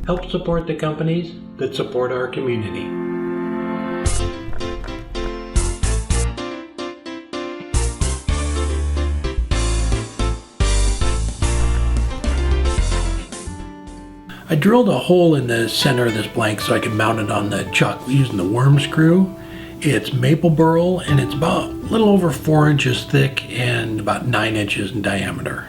Help support the companies that support our community. I drilled a hole in the center of this blank so I could mount it on the chuck using the worm screw. It's maple burl and it's about a little over 4 inches thick and about 9 inches in diameter.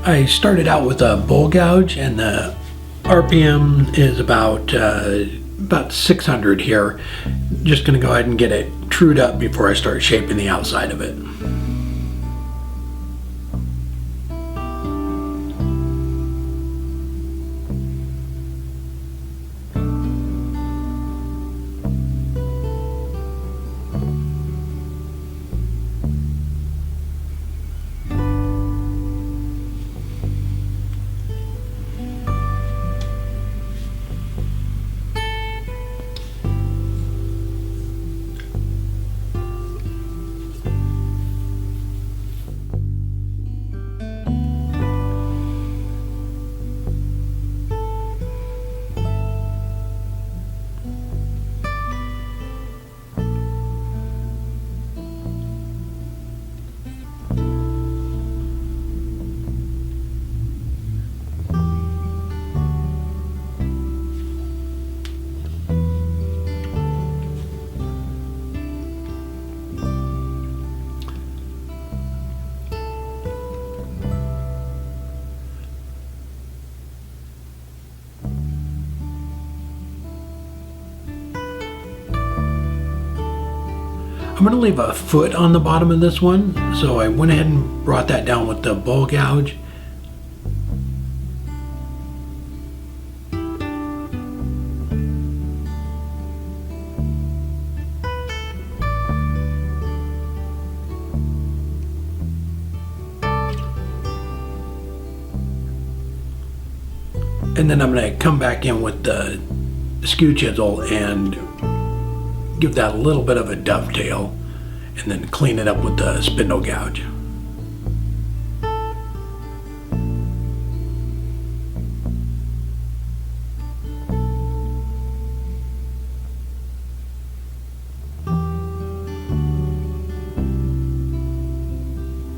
I started out with a bowl gouge and the RPM is about 600 here. Just going to go ahead and get it trued up before I start shaping the outside of it. I'm going to leave a foot on the bottom of this one, so I went ahead and brought that down with the bowl gouge. And then I'm going to come back in with the skew chisel and give that a little bit of a dovetail and then clean it up with the spindle gouge.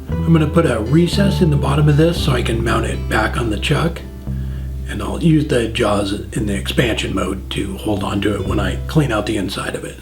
I'm going to put a recess in the bottom of this so I can mount it back on the chuck. And I'll use the jaws in the expansion mode to hold on to it when I clean out the inside of it.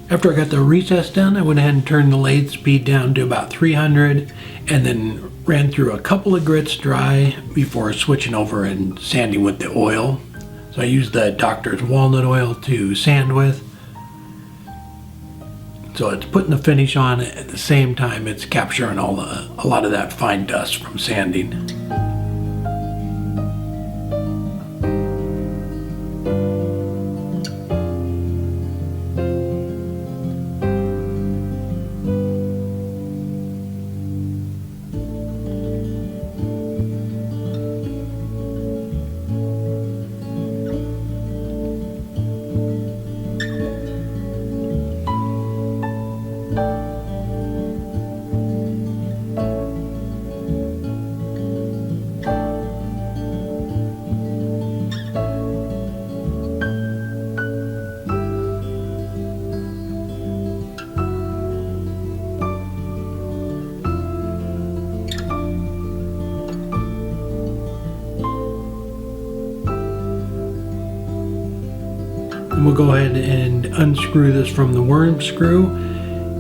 After I got the recess done, I went ahead and turned the lathe speed down to about 300 and then ran through a couple of grits dry before switching over and sanding with the oil. So I used the Doctor's walnut oil to sand with. So it's putting the finish on at the same time it's capturing a lot of that fine dust from sanding. And we'll go ahead and unscrew this from the worm screw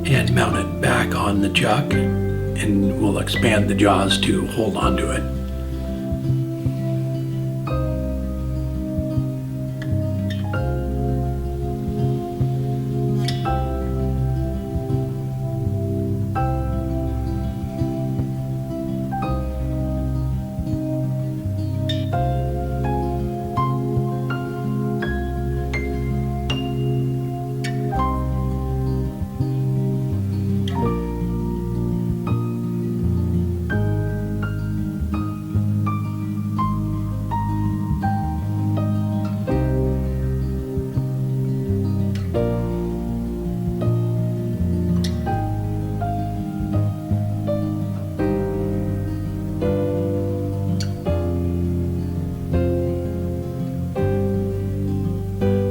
and mount it back on the chuck, and we'll expand the jaws to hold on to it.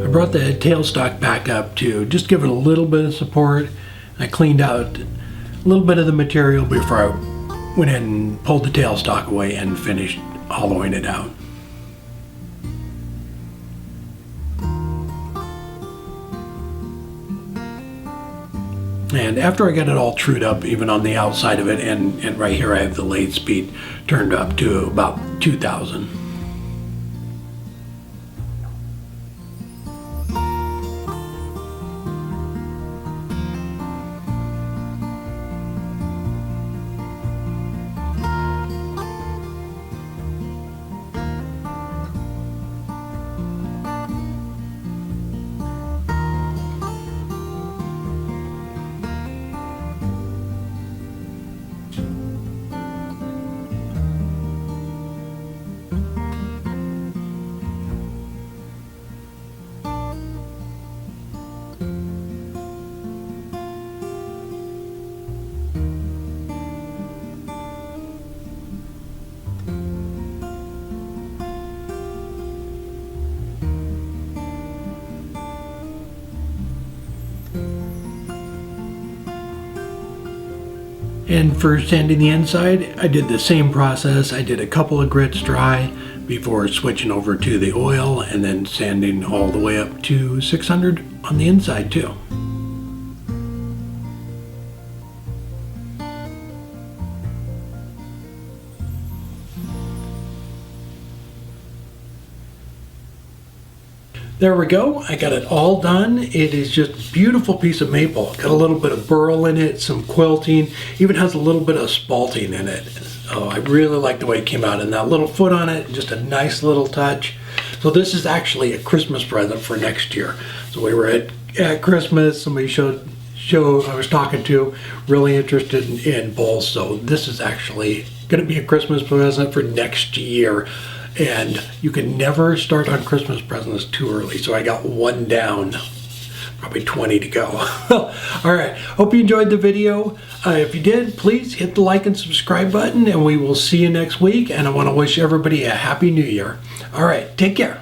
I brought the tailstock back up to just give it a little bit of support. I cleaned out a little bit of the material before I went in and pulled the tailstock away and finished hollowing it out. And after I got it all trued up, even on the outside of it, and right here I have the lathe speed turned up to about 2,000. And for sanding the inside, I did the same process. I did a couple of grits dry before switching over to the oil and then sanding all the way up to 600 on the inside too. There we go. I got it all done. It is just a beautiful piece of maple. Got a little bit of burl in it, some quilting, even has a little bit of spalting in it. Oh, I really like the way it came out, and that little foot on it, just a nice little touch. So this is actually a Christmas present for next year. So we were at Christmas, somebody I was talking to, really interested in bowls. So this is actually gonna be a Christmas present for next year. And you can never start on Christmas presents too early. So I got one down, probably 20 to go. All right, hope you enjoyed the video. If you did, please hit the like and subscribe button, and we will see you next week. And I want to wish everybody a Happy New Year. All right, take care.